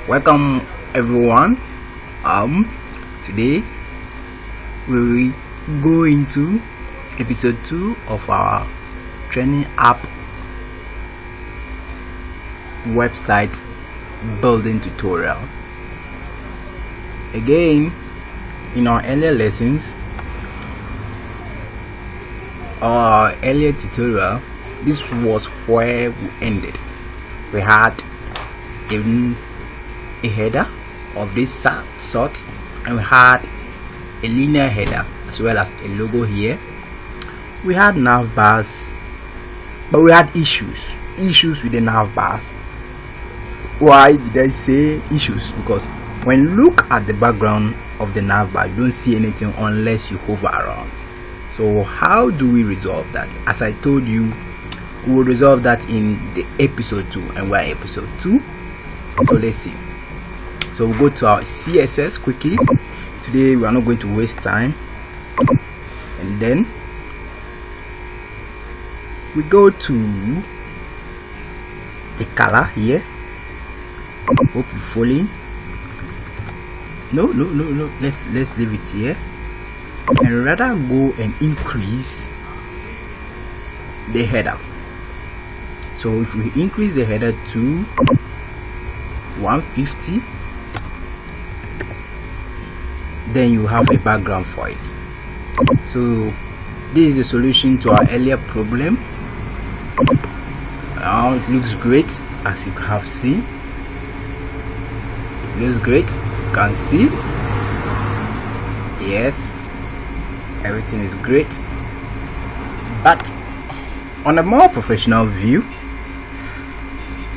Welcome everyone. Today we will go into episode 2 of our training app website building tutorial. Again, in our earlier lessons, our earlier tutorial, this was where we ended. We had even a header of this sort, and we had a linear header as well as a logo here. We had nav bars, but we had issues with the nav bars. Why did I say issues? Because when you look at the background of the nav bar, you don't see anything unless you hover around. So how do we resolve that? As I told you, we will resolve that in the episode 2, and we're episode 2. So let's see. So we'll go to our CSS quickly. Today we are not going to waste time, and then we go to the color here. Hope you're following. No, let's leave it here, and rather go and increase the header. So if we increase the header to 150, then you have a background for it. So this is the solution to our earlier problem. It looks great, as you have seen. It looks great, you can see. Yes, everything is great. But on a more professional view,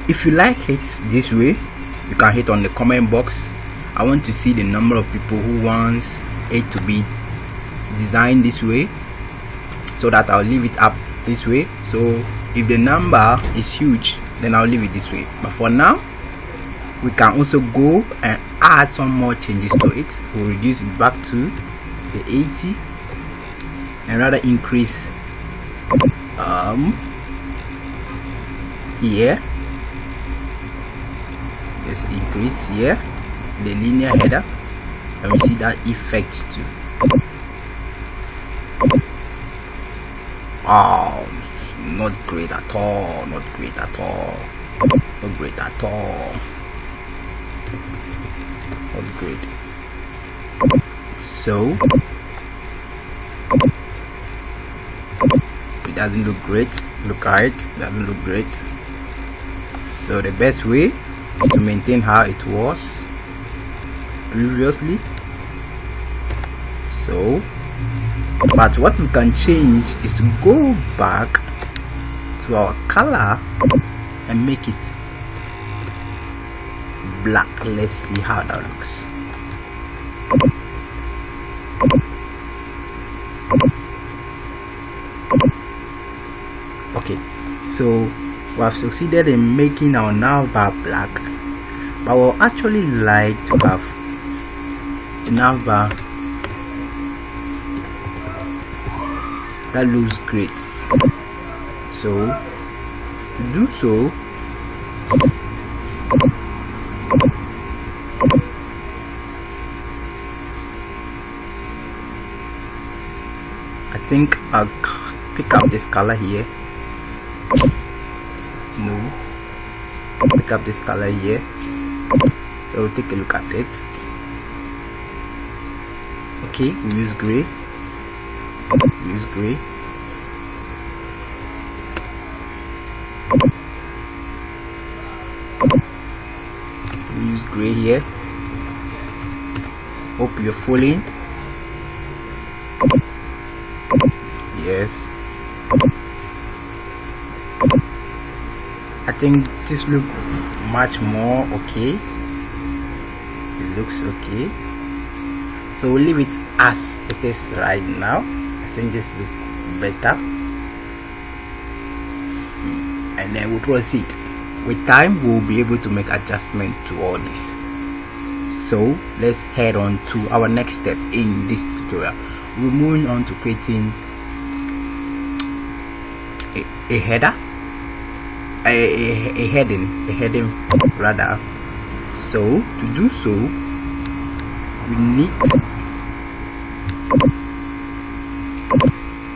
if you like it this way, you can hit on the comment box. I want to see the number of people who wants it to be designed this way, so that I'll leave it up this way. So if the number is huge, then I'll leave it this way. But for now, we can also go and add some more changes to it. We'll reduce it back to the 80 and rather increase here. Let's increase here the linear header, and we see that effect too. Oh, not great at all, not great at all, not great at all, not great. So it doesn't look great. Look at it, doesn't look great. So the best way is to maintain how it was previously. So, but what we can change is to go back to our color and make it black. Let's see how that looks. Okay, so we have succeeded in making our nav bar black, but we'll actually like to have the nav bar that looks great. So to do so, I think I'll pick up this color here. No, pick up this color here. So we'll take a look at it. Okay, we use gray. Use gray. We use gray here. Hope you're following. Yes. I think this looks much more okay. It looks okay. So we'll leave it as it is right now. I think this looks better. And then we'll proceed. With time, we'll be able to make adjustment to all this. So let's head on to our next step in this tutorial. We're moving on to creating a header, a heading rather. So to do so, we need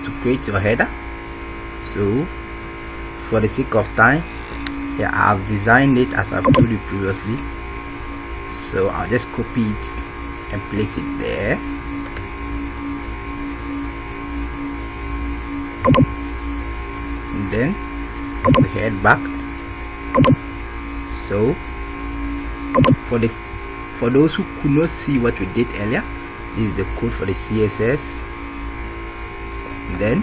to create your header. So for the sake of time, yeah, I've designed it as I've told you previously, so I'll just copy it and place it there. And then we head back. So for those who could not see what we did earlier, this is the code for the CSS. And then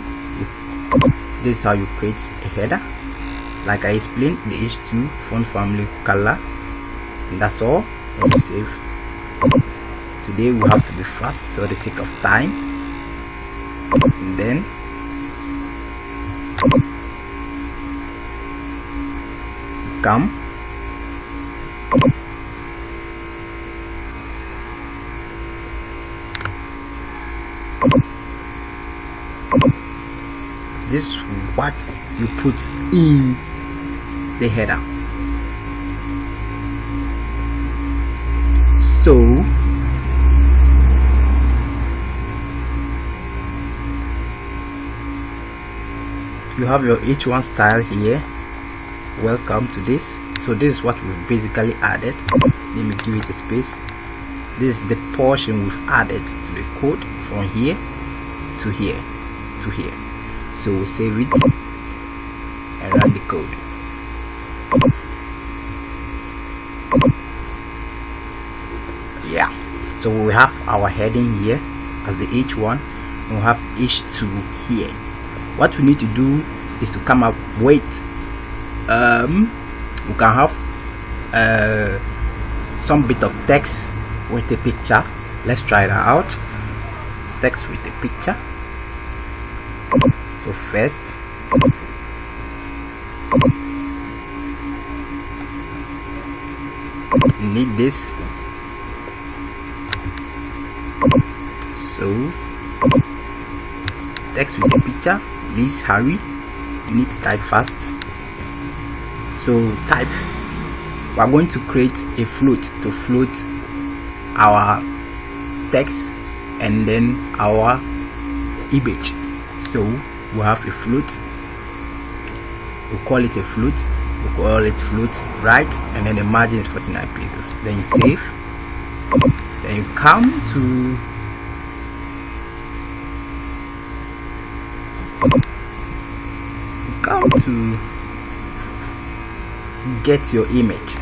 this is how you create a header. Like I explained, the H2 font family color, and that's all. And save. Today we have to be fast, so for the sake of time. And then come this is what you put in the header. So you have your H1 style here. Welcome to this. So this is what we've basically added. Let me give it a space. This is the portion we've added to the code from here to here to here. So we'll save it and run the code. Yeah, so we have our heading here as the H1, and we have H2 here. What we need to do is to come up with we can have some bit of text with a picture. Let's try that out. Text with a picture. So first you need this. So text with a picture. Please hurry, you need to type fast. So type. We're going to create a float to float our text and then our image. So we have a float, we call it a float, we call it float, right? And then the margin is 49 pixels. Then you save, then you come to get your image.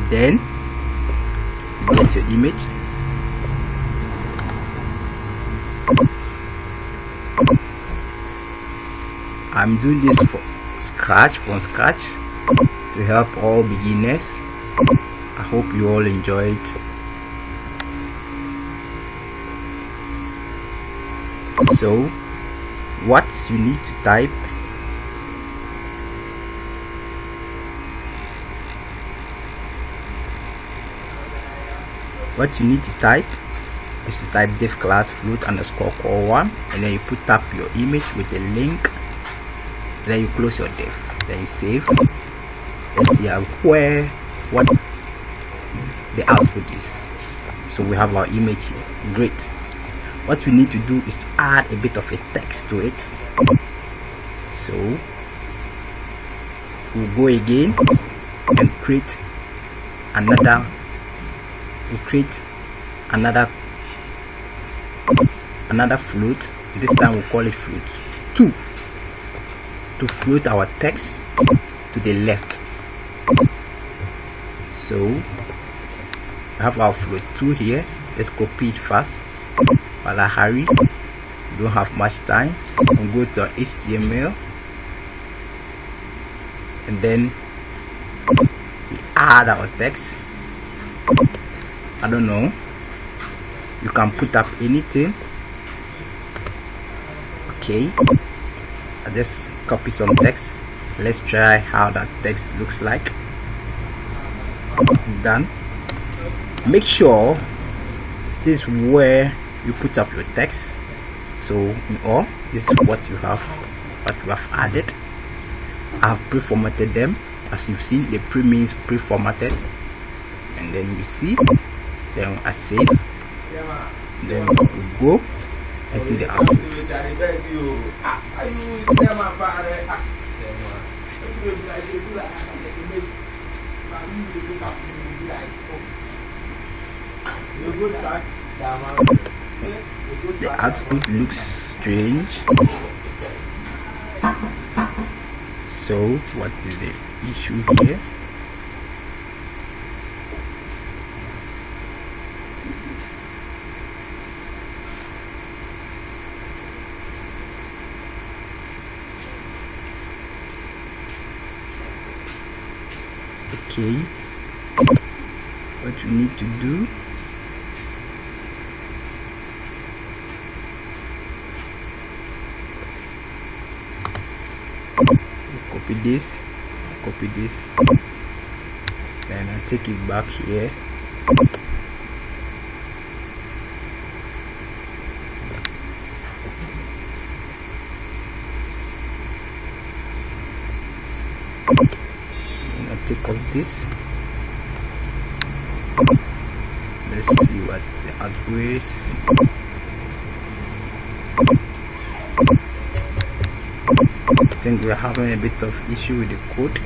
Then get your image. I'm doing this from scratch to help all beginners. I hope you all enjoy it. So what you need to type, is to type div class float underscore core1, and then you put up your image with a link, and then you close your div, then you save. Let's see what the output is. So we have our image here. Great. What we need to do is to add a bit of a text to it. So we'll go again and create another float. This time we'll call it float 2 to float our text to the left. So we have our float 2 here. Let's copy it fast while I hurry. We don't have much time. We'll go to our HTML, and then we add our text. I don't know, you can put up anything. Okay, I just copy some text. Let's try how that text looks like. Done. Make sure this is where you put up your text. So in all, this is what you have added. I have pre-formatted them. As you've seen, the pre means pre-formatted, and then you see, then I save, then we go and see the output. The output looks strange. So what is the issue here? Okay, what you need to do, copy this, then I take it back here. And I take off this. Let's see what the address. I think we're having a bit of issue with the code.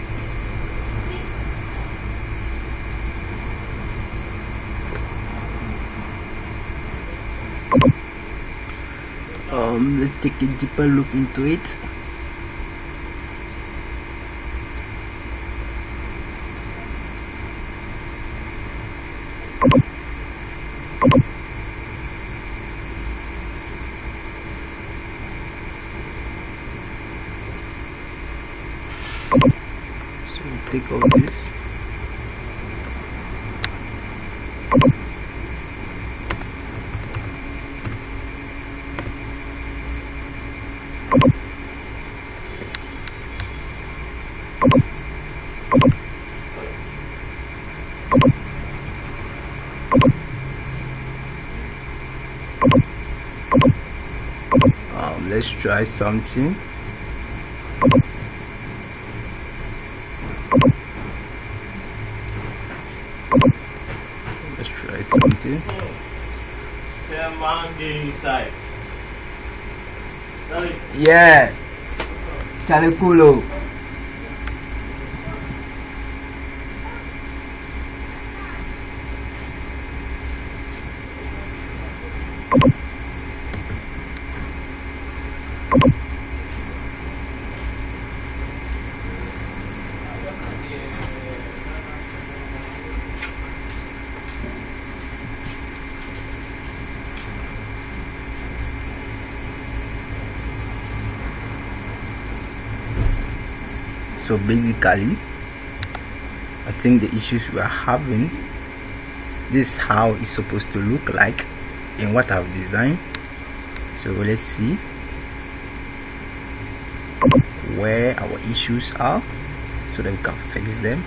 Let's take a deeper look into it. So take all this. Let's try something. Let's try something. Inside. Yeah. Chaleculo. So basically, I think the issues we are having, this is how it's supposed to look like in what I've designed. So let's see where our issues are so that we can fix them.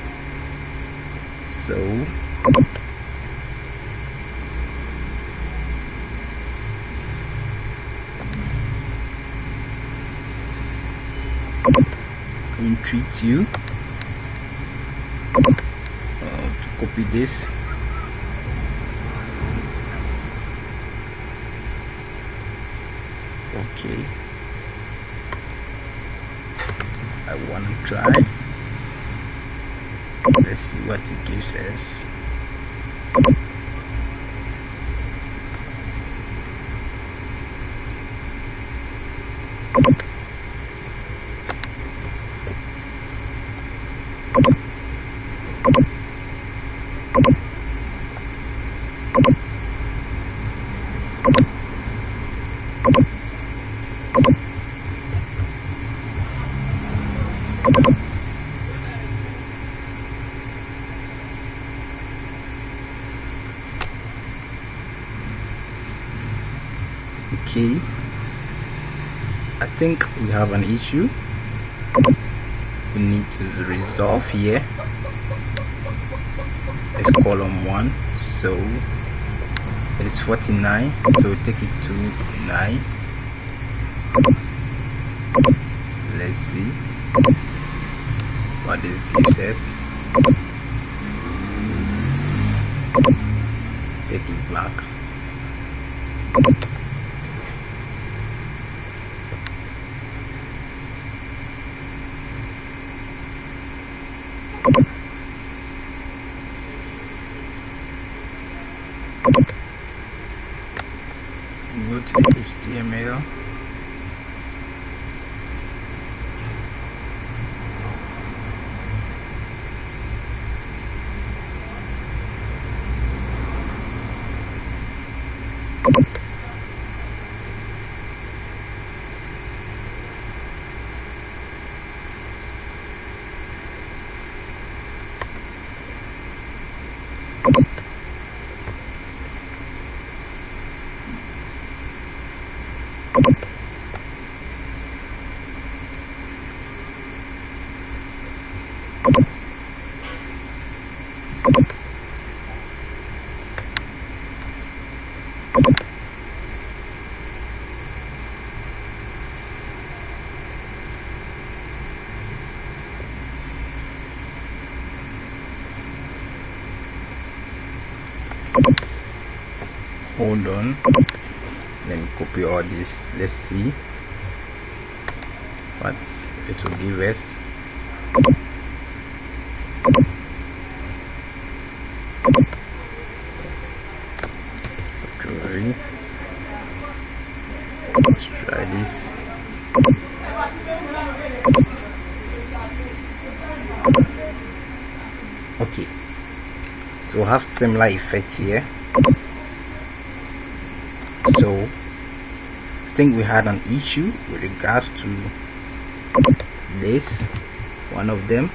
So in 3, 2, copy this. Okay, I want to try. Let's see what it gives us. Okay, I think we have an issue we need to resolve here. It's column 1, so it is 49, so take it to 9. Let's see what this gives us. Take it back. Go to the HTML. Hold on, let me copy all this. Let's see what it will give us. Let's try this. Okay, so we have similar effects here. So I think we had an issue with regards to this, one of them.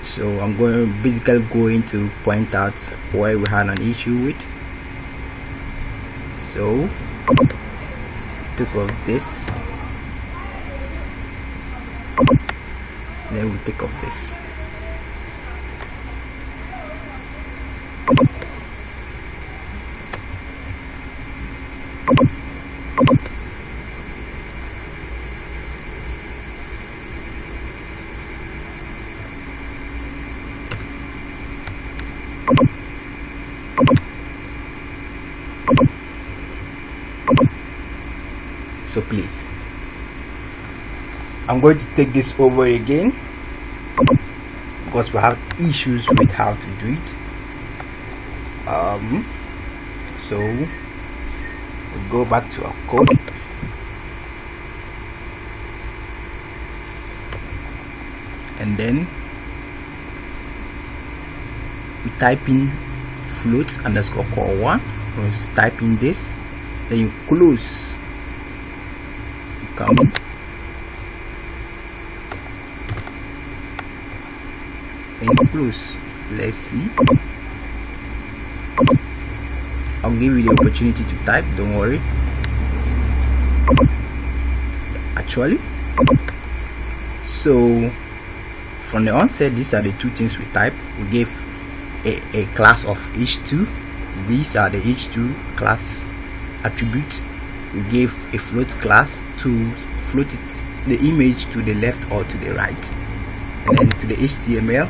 So I'm basically going to point out where we had an issue with. So take off this, then we take off this. So please, I'm going to take this over again because we have issues with how to do it. So we go back to our code, and then we type in float underscore core 1. We're just type in this, then you close. Come and close. Let's see. I'll give you the opportunity to type, don't worry. Actually, so from the onset, these are the two things we type. We gave a class of h2. These are the h2 class attributes. We gave a float class to float the image to the left or to the right, and then to the HTML.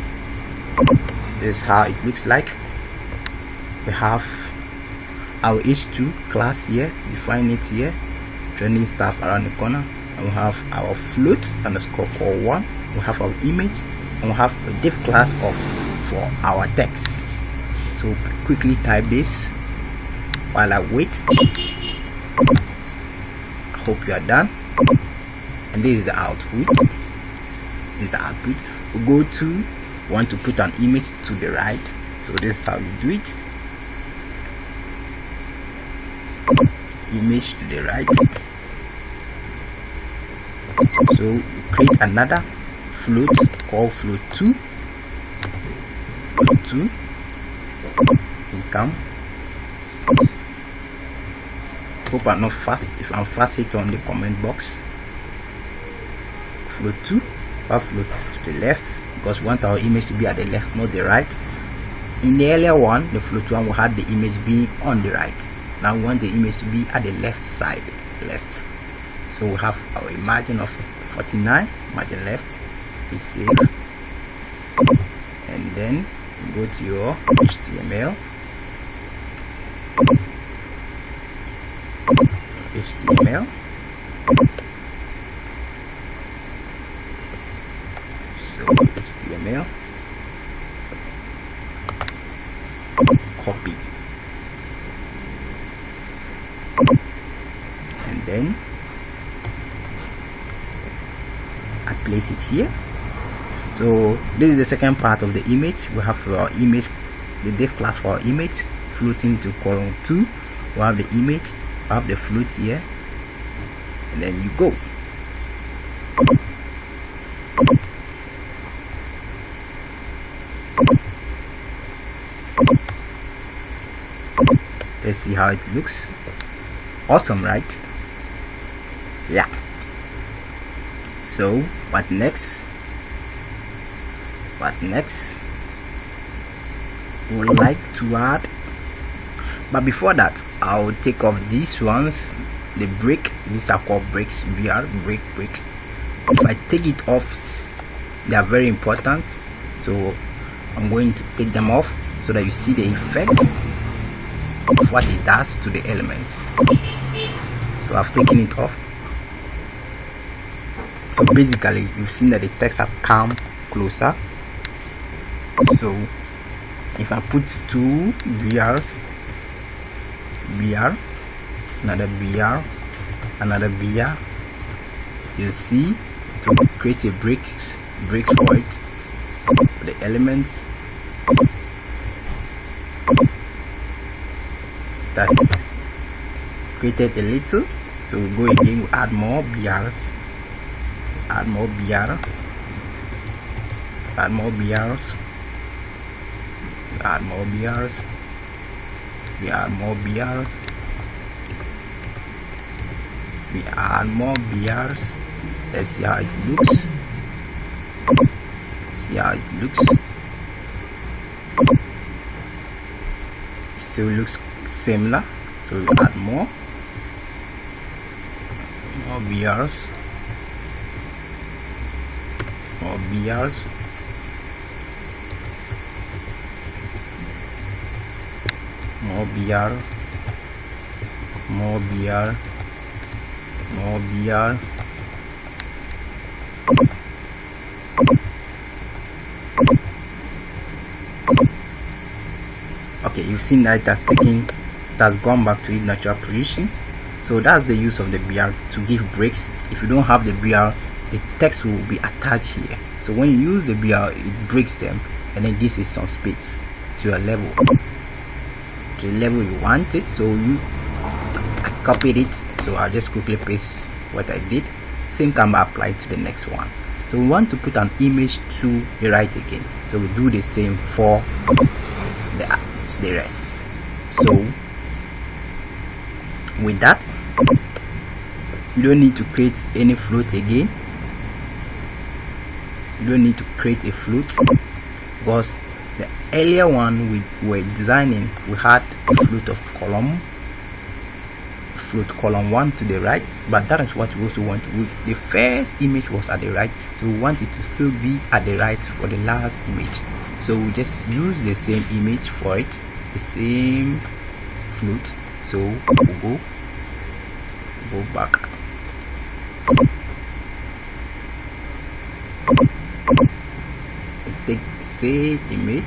This is how it looks like. We have our h2 class here, define it here, trending stuff around the corner, and we have our float underscore core 1. We have our image, and we have a div class for our text. So quickly type this while I wait. Hope you are done. And this is the output. This is the output. We go to want to put an image to the right, so this is how you do it. Image to the right. So you create another float called float2. Float2. You come. Hope I'm not fast. If I'm fast, hit on the comment box. float 2, we have float to the left, because we want our image to be at the left, not the right. In the earlier one, the float 1, we had the image being on the right. Now we want the image to be at the left side, left. So we have our margin of 49, margin left is save, and then go to your HTML. So HTML, copy, and then I place it here. So this is the second part of the image. We have our image, the div class for our image, floating to column 2. We have the image, we have the float here, and then you go. Let's see how it looks. Awesome, right? Yeah. So what next? We would like to add, but before that, I'll take off these ones, the break. These are called breaks, break. If I take it off, they are very important, so I'm going to take them off so that you see the effect of what it does to the elements. So I've taken it off. So basically, you've seen that the text have come closer. So if I put 2 BRs, another BR, you see to create a breaks for it, the elements. That's created a little. So we go again, we add more BRs, add more BRs, we add more BRs. Let's see how it looks. It still looks similar, so we add more BRs, more BR, okay, you've seen that it has gone back to its natural position. So that's the use of the BR, to give breaks. If you don't have the BR, the text will be attached here. So when you use the BR, it breaks them and then gives it some space to a level, to the level you want it. So I copied it, so I'll just quickly paste what I did. Same can be applied to the next one. So we want to put an image to the right again, so we do the same for the rest. So with that, you don't need to create any float again. You don't need to create a float, because the earlier one we were designing, we had a float of column 1 to the right, but that is what we also want. The first image was at the right, so we want it to still be at the right for the last image. So we just use the same image for it, the same float. So we'll go back. Take the same image,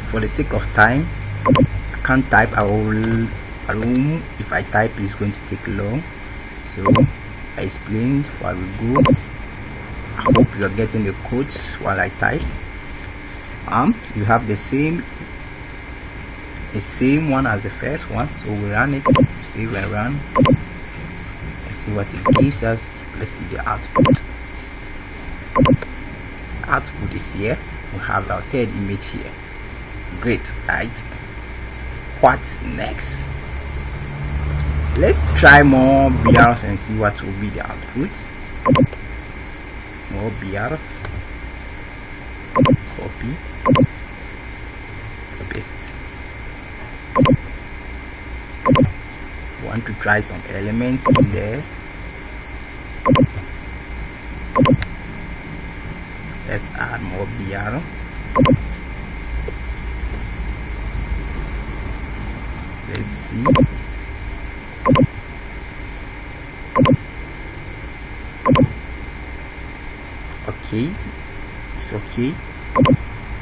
for the sake of time. I can't type. If I type, it's going to take long, so I explained while we go. I hope you're getting the codes while I type. You have the same one as the first one, so we run it, save and run. Let's see what it gives us. Let's see the output. output is here. We have our third image here. Great, right? What next? Let's try more BRs and see what will be the output. More BRs. Copy. Paste. Want to try some elements in there. Let's add more BR. Let's see. Okay, it's okay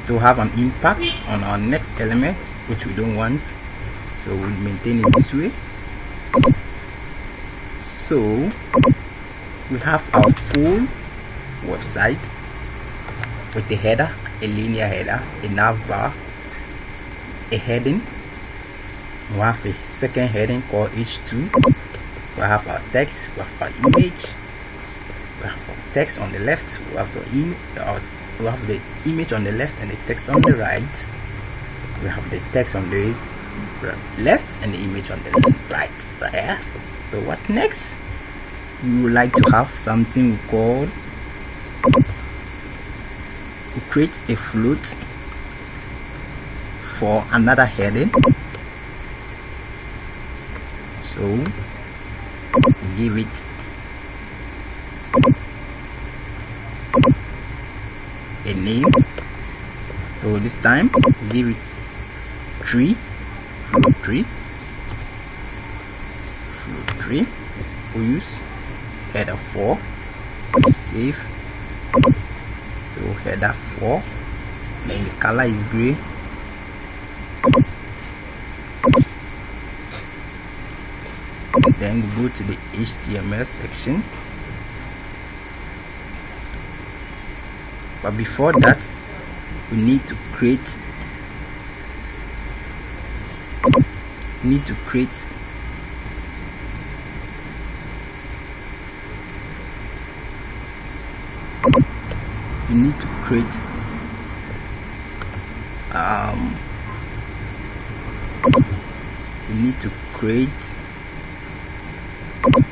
to have an impact on our next element, which we don't want, so we'll maintain it this way. So we have our full website with a header, a linear header, a nav bar, a heading. We have a second heading called H2. We have our text, we have our image, we have our text on the left, we have the image on the left and the text on the right. We have the text on the left and the image on the right. Right. So what next? We would like to have something we call, we create a float for another heading. So give it a name. So this time give it tree, float tree, float tree. We use header 4. So save. So header 4. Then the color is gray. Then we go to the HTML section. But before that, we need to create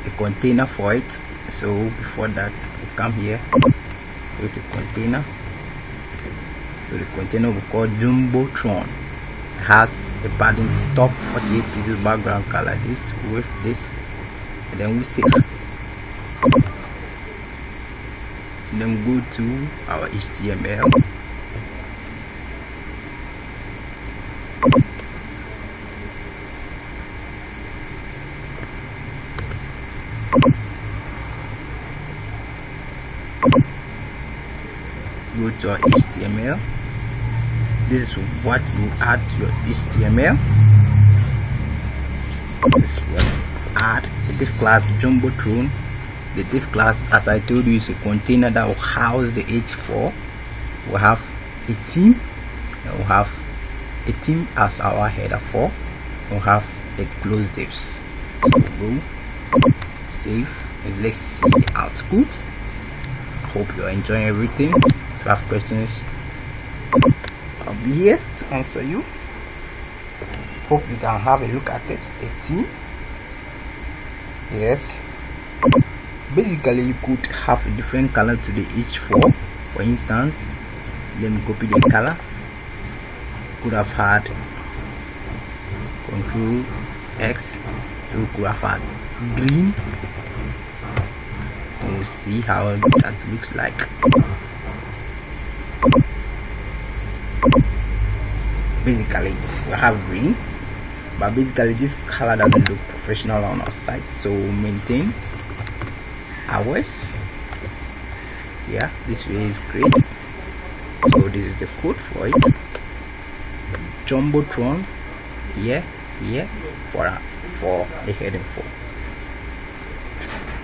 a container for it. So before that, we come here, create a container. So the container we call Jumbotron. It has a padding top, 48 pixels, background color, this with this, and then we save. And then we go to our HTML. Go to our HTML. This is what you add to your HTML. This is what you add. The div class Jumbotron. The div class, as I told you, is a container that will house the H4. We'll have a theme, and we'll have a theme as our header 4. We'll have a close divs. So go save and let's see the output. I hope you're enjoying everything. If you have questions, I'll be here to answer you. Hope you can have a look at it. A theme, yes. Basically, you could have a different color to the H4. For instance, let me copy the color. Could have had Control X, so could have had green. We'll see how that looks like. Basically, we have green, but basically this color doesn't look professional on our site, so we'll maintain ours. Yeah, this way is great. So this is the code for it. Jumbotron here for the heading 4.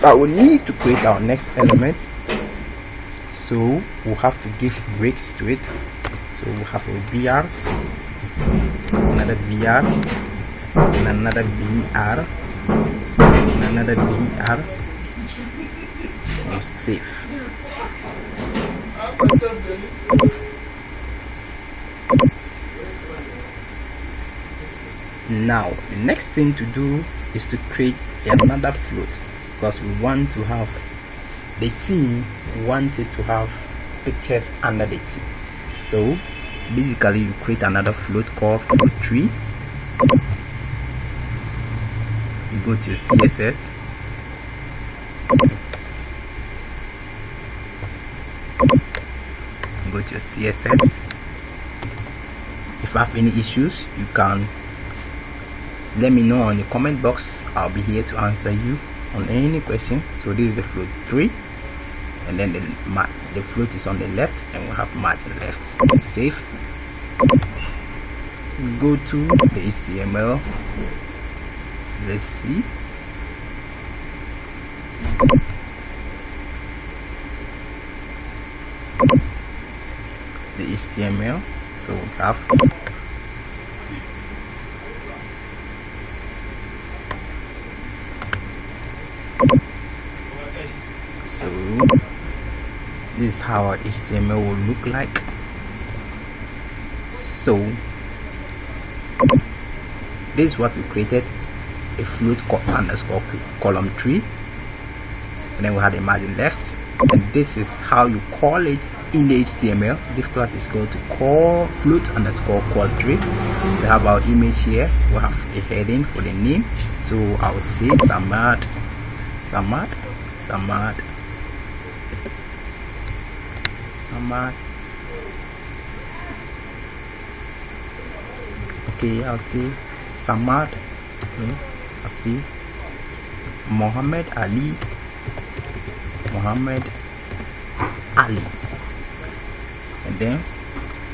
But we need to create our next element, so we'll have to give breaks to it. So we'll have a BRs, another BR, and another BR, and another BR. We'll save. Now the next thing to do is to create another float, because we want to have the theme wanted to have pictures under the theme. So basically you create another float called float tree. You go to CSS, go to CSS. If you have any issues, you can let me know on the comment box. I'll be here to answer you on any question. So this is the float 3, and then the float is on the left, and we have margin left. Save. Go to the HTML. Let's see. The HTML. So we have this is how our HTML will look like. So this is what we created, a float underscore column tree, and then we had a margin left, and this is how you call it in the HTML. This class is called to call float underscore call tree. We have our image here. We have a heading for the name, so I will say Samad. Okay, I'll say Samad. Okay, I'll see Muhammad Ali. And then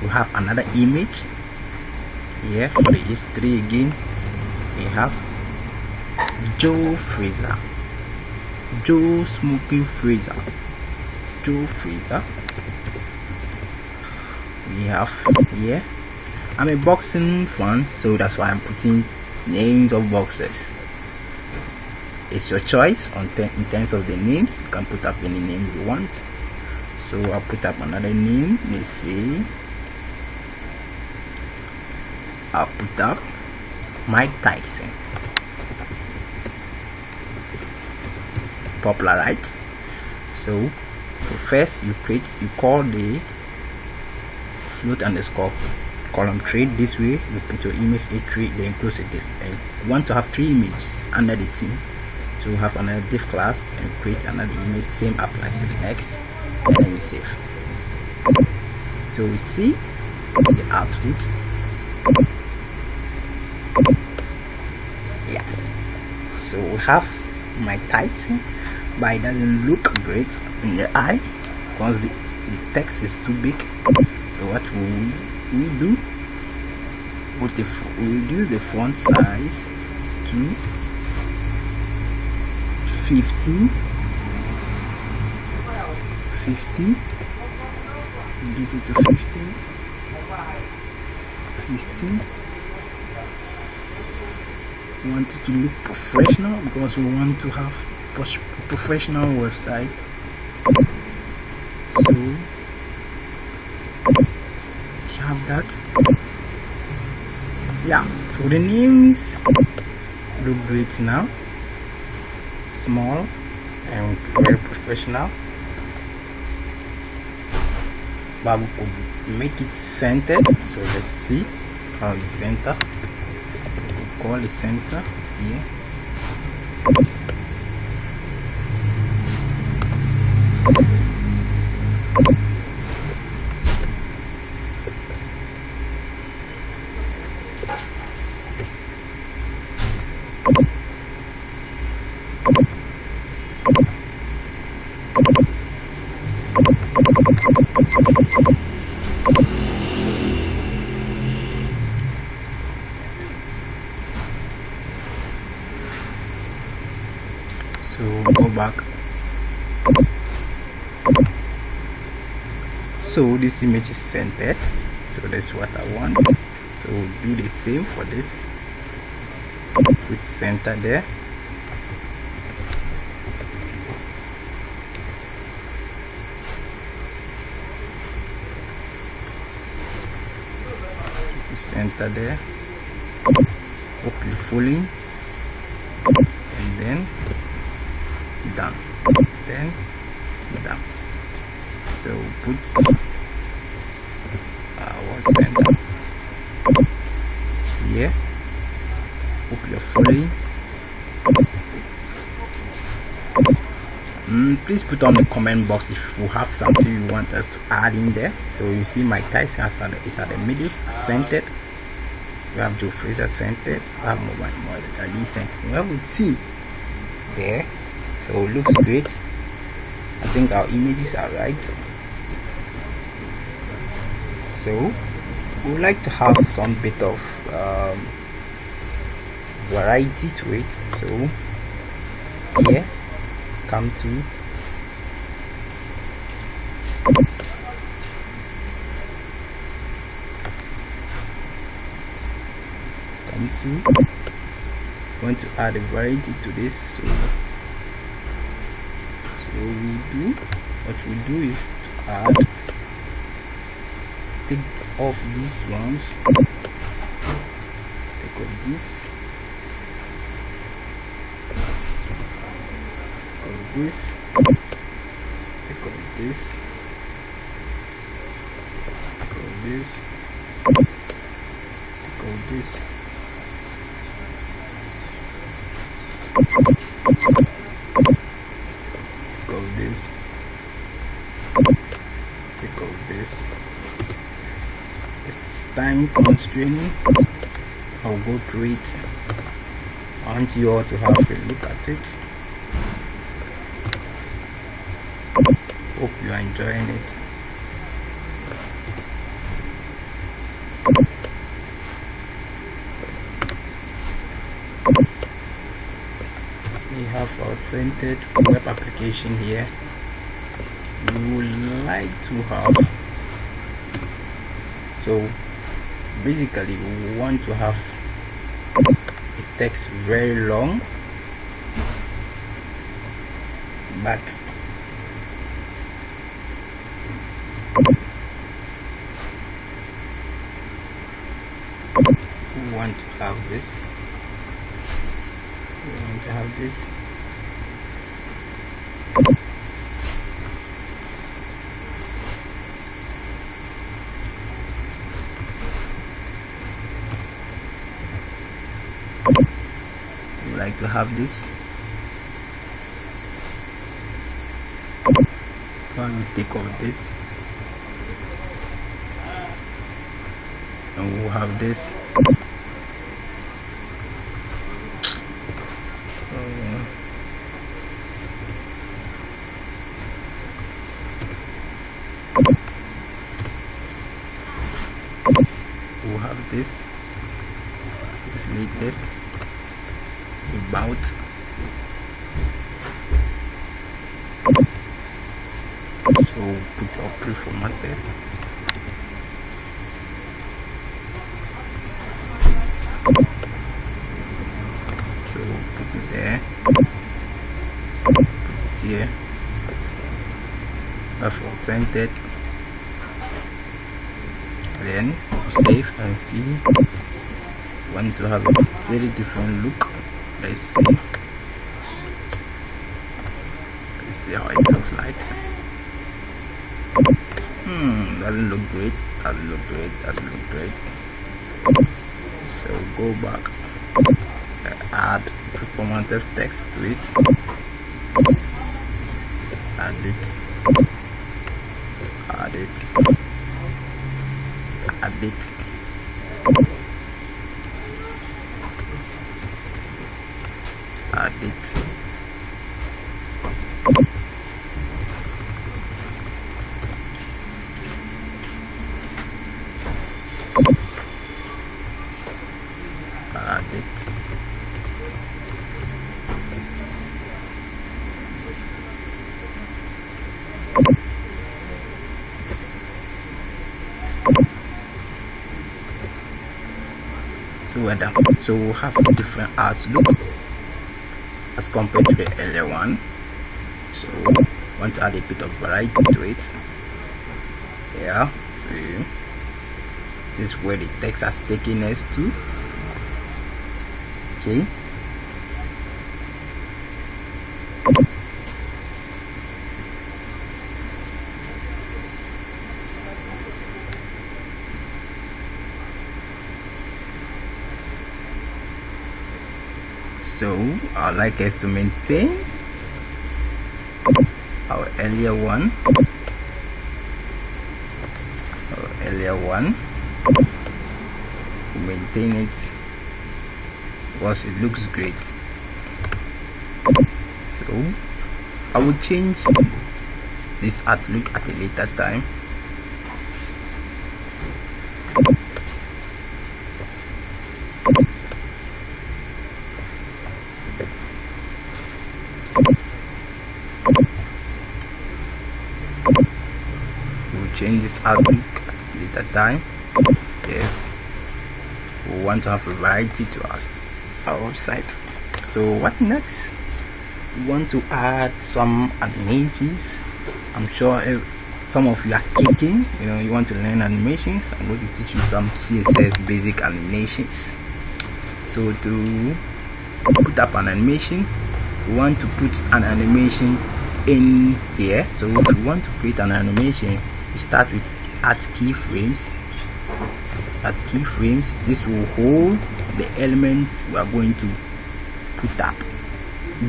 we have another image here for the H3 again. We have Joe Fraser, Joe Smoking Fraser, Joe Fraser. We have here, I'm a boxing fan, so that's why I'm putting names of boxers. It's your choice in terms of the names. You can put up any name you want. So I'll put up another name. Let's see, I'll put up Mike Tyson. Popular, right? So first you call the float underscore column tree. This way you put your image A3, then close a div. And you want to have 3 images under the theme, so we have another div class and create another image. Same applies to the next, and then we save. So we see the output. Yeah, so we have my Tyson, but it doesn't look great in the eye because the text is too big. So what we do, we reduce the font size to 15, reduce it to 15. We want it to look professional because we want to have professional website. So you have that. Yeah, so the names look great now, small and very professional, but we could make it centered. So let's see how you center. We call it center here. So go back. So this image is centered, so that's what I want. So we'll do the same for this. Put center there. to center there. Hope you fully, and then done, then done. So put our center here. Hope you're fully. Please put on the comment box if you have something you want us to add in there. So you see my text is at the middle, centered. We have Joe Fraser centered. We have Mobile Ali centered. We have a T there. So it looks great. I think our images are right. So we would like to have some bit of variety to it. So here, come to want to add a variety to this. So what we do is to add, take off these ones, take off this, take off this, take off this, take off this, take off this. Go this, take out this. It's time constraining. I'll go through it. I want you all to have a look at it. Hope you are enjoying it. We have our centered web application here. We would like to have, so basically we want to have it text very long, but we want to have this. We want to have this. We would like to have this. When we take off this, and we'll have this. We'll have this. Just leave this about. So put our pre-format there. So put it there. Put it here. That's all centered. Then save and see. Want to have a very different look. Let's see. Let's see how it looks like. Doesn't look great. Doesn't look great. Doesn't look great. So go back. Add pre-formatted text to it. Add it. Add it. Add it. Add it. Add it. So we're done. So we'll have a different as look as compared to the earlier one. So want to add a bit of variety to it. Yeah, so This is where the text has taken us to. Okay. So I'd like us to maintain our earlier one. Maintain it because it looks great. So I will change this outlook at a later time. Change this outlook at a later time. Yes, we want to have a variety to our website. So what next? We want to add some animations. I'm sure some of you are kicking, you want to learn animations. I'm going to teach you some CSS basic animations. So to put up an animation, we want to put an animation in here. So if you want to create an animation, you start with add keyframes. This will hold the elements we are going to put up,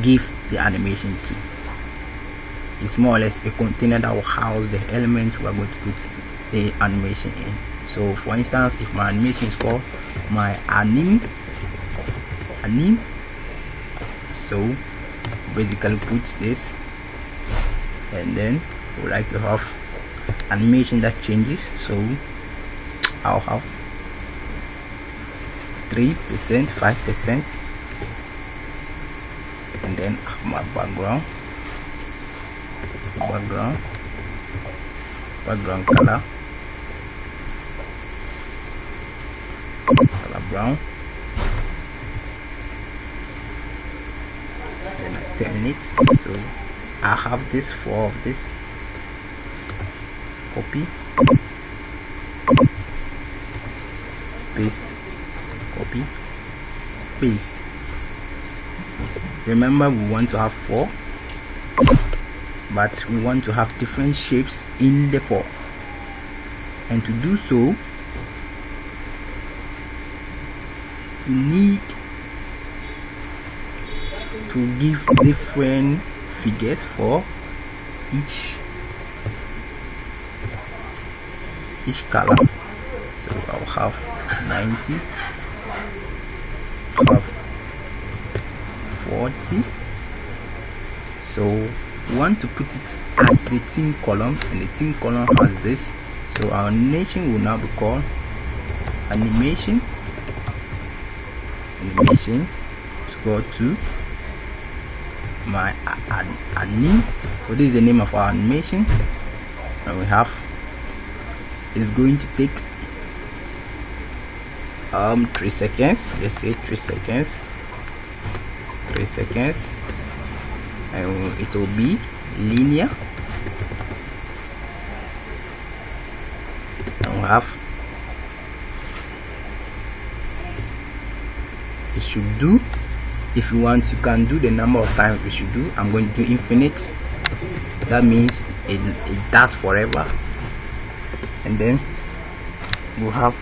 give the animation to. It's more or less a container that will house the elements we are going to put the animation in. So for instance, if my animation is called my anim, so basically put this, and then we would like to have animation that changes. So I'll have 3%, 5%, and then my background color brown, and I turn it. So I have this 4 of this. Copy, paste, copy, paste. Remember, we want to have 4, but we want to have different shapes in the 4, and to do so you need to give different figures for each color. So I'll have 90, have 40. So we want to put it at the theme column, and the theme column has this. So our animation will now be called animation. To go to my anim. So this is the name of our animation, and we have, it's going to take 3 seconds. Let's say 3 seconds, and it will be linear, and we have, it should do, if you want, you can do the number of times we should do. I'm going to do infinite. That means it does forever. And then we'll have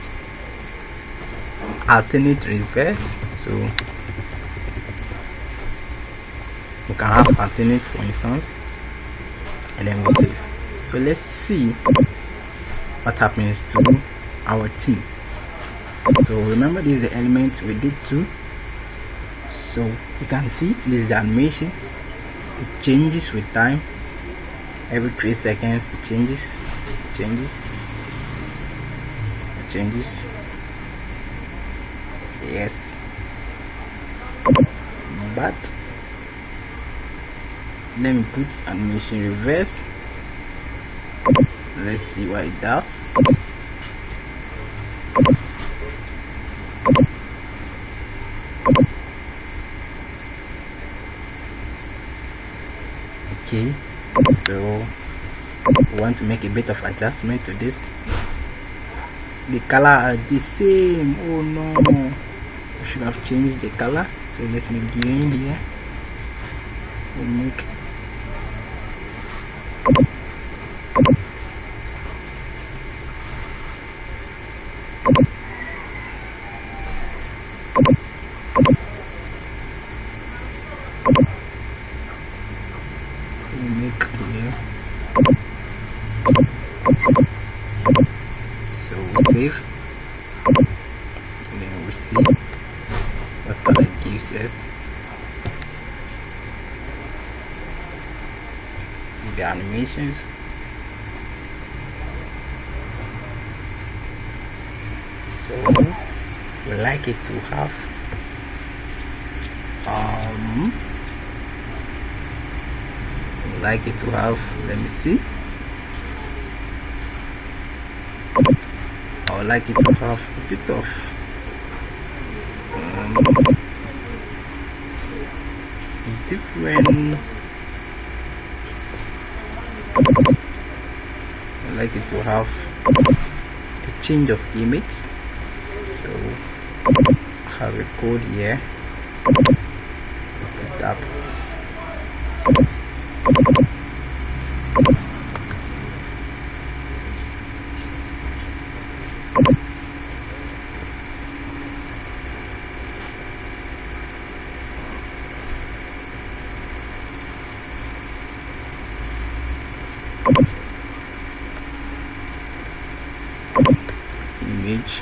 alternate reverse. So we can have alternate, for instance, and then we save. So let's see what happens to our theme. So remember, this is the element we did too. So you can see this is the animation. It changes with time. Every 3 seconds it changes. Yes, but let me put animation reverse. Let's see what it does. Okay, so we want to make a bit of adjustment to this. the color are the same. Oh no, I should have changed the color. So let's make green here. We'll make here. So we'll save, and then we'll see what color it gives us. See the animations. So we like it to have let me see, I would like it to have a bit of different. I like it to have a change of image. So I have a code here. Put up. Image.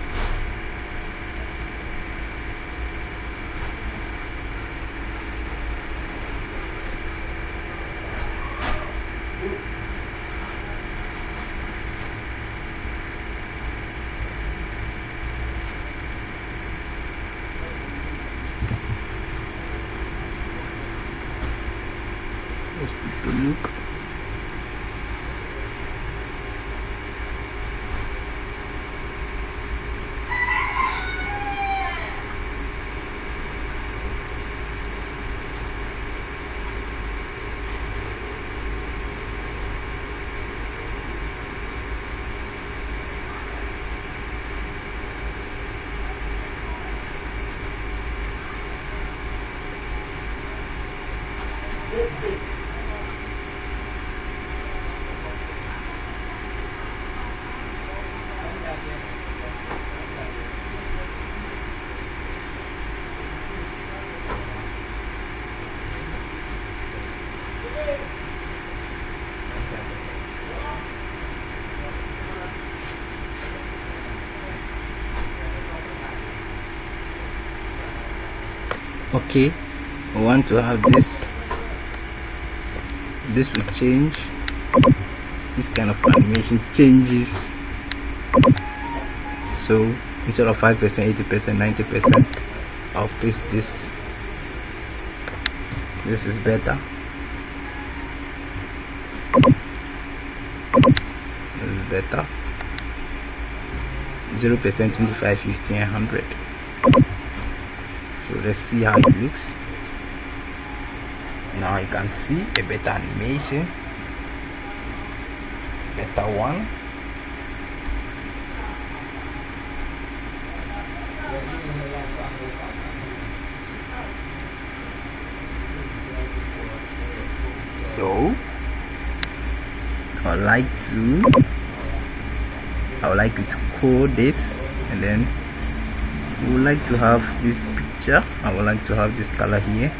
Let's take a look. Okay, I want to have this will change. This kind of animation changes. So instead of 5%, 80%, 90%, I'll paste this. This is better. This is better. 0%, 25, 50, and 100. So let's see how it looks. Now you can see a better animations, better one. So I would like you to code this, and then we would like to have this picture. I would like to have this color here.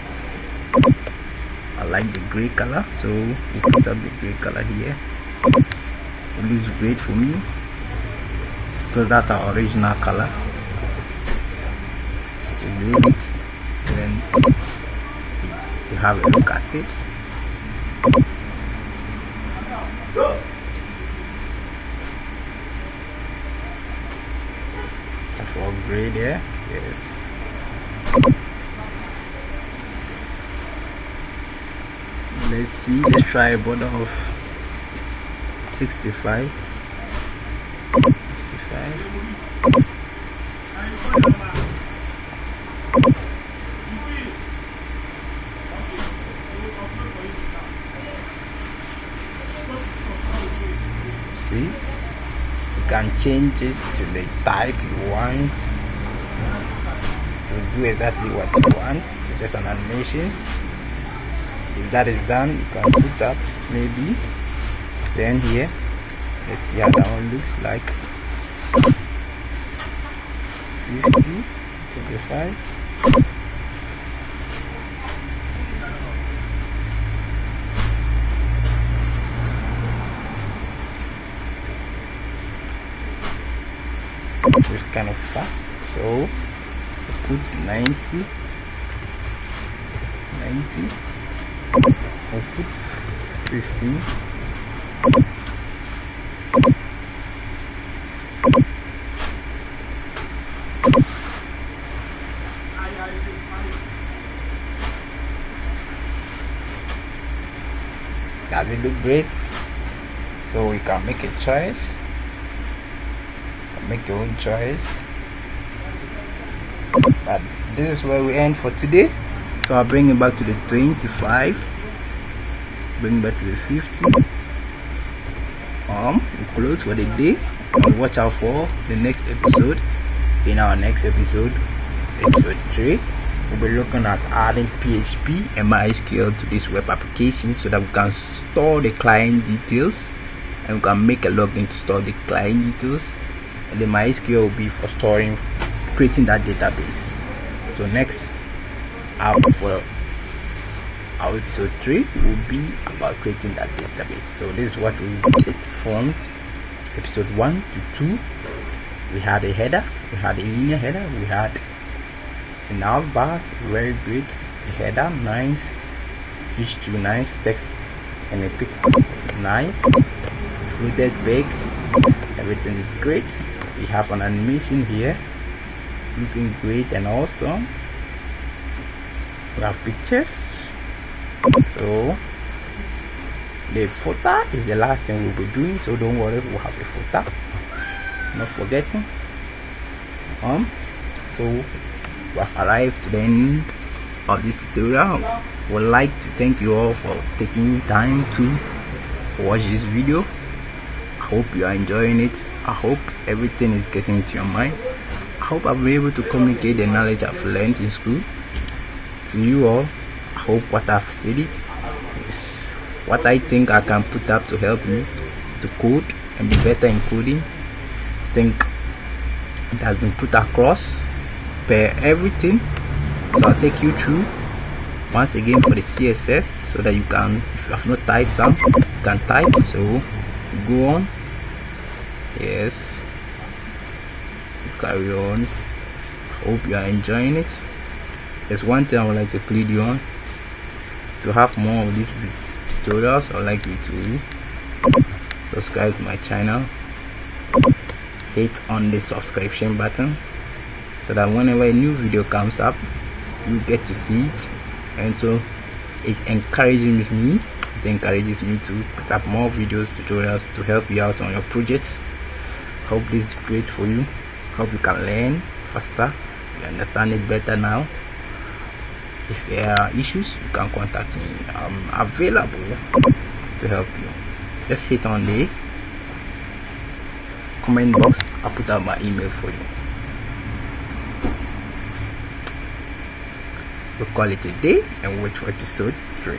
I like the gray color, so we put up the gray color here. It looks great for me because that's our original color. So we leave it, and then you have a look at it. For gray there, yes. Let's see, let's try a border of 65. See, you can can change this to the type you want to do exactly what you want. Just an animation. If that is done, you can put up maybe then here. Let's see how that one looks like. 50, 25. It's kind of fast, so it puts 90. I'll put 15. Does it look great? So we can make a choice. Make your own choice. But this is where we end for today. So I'll bring it back to the 25. Bring it back to the 50. We close for the day. And watch out for the next episode. In our next episode, episode 3, we'll be looking at adding PHP and MySQL to this web application so that we can store the client details and we can make a login to store the client details. And the MySQL will be for creating that database. So next for our episode 3 will be about creating that database. So this is what we did from episode 1 to 2. We had a header, we had a linear header, we had a nav bars, very great, a header, nice, h2 nice, text and a pic, nice, footed page, everything is great. We have an animation here looking great and awesome. We have pictures. So the footer is the last thing we'll be doing, so don't worry, we'll have a footer, not forgetting. So we have arrived to the end of this tutorial. Would like to thank you all for taking time to watch this video. I hope you are enjoying it. I hope everything is getting into your mind. I hope I'll be able to communicate the knowledge I've learned in school to you all. I hope what I've stated is what I think I can put up to help you to code and be better in coding. I think it has been put across per everything. So I'll take you through once again for the CSS so that you can, if you have not typed some, you can type. So go on. Yes, carry on. Hope you are enjoying it. There's one thing I would like to plead you on: to have more of these tutorials, I'd like you to subscribe to my channel, hit on the subscription button so that whenever a new video comes up you get to see it. And so it encourages me to put up more videos, tutorials to help you out on your projects. Hope this is great for you. Hope you can learn faster, you understand it better now. If there are issues, you can contact me. I'm available to help you. Just hit on the comment box. I'll put out my email for you. We'll call it a day and wait for episode 3.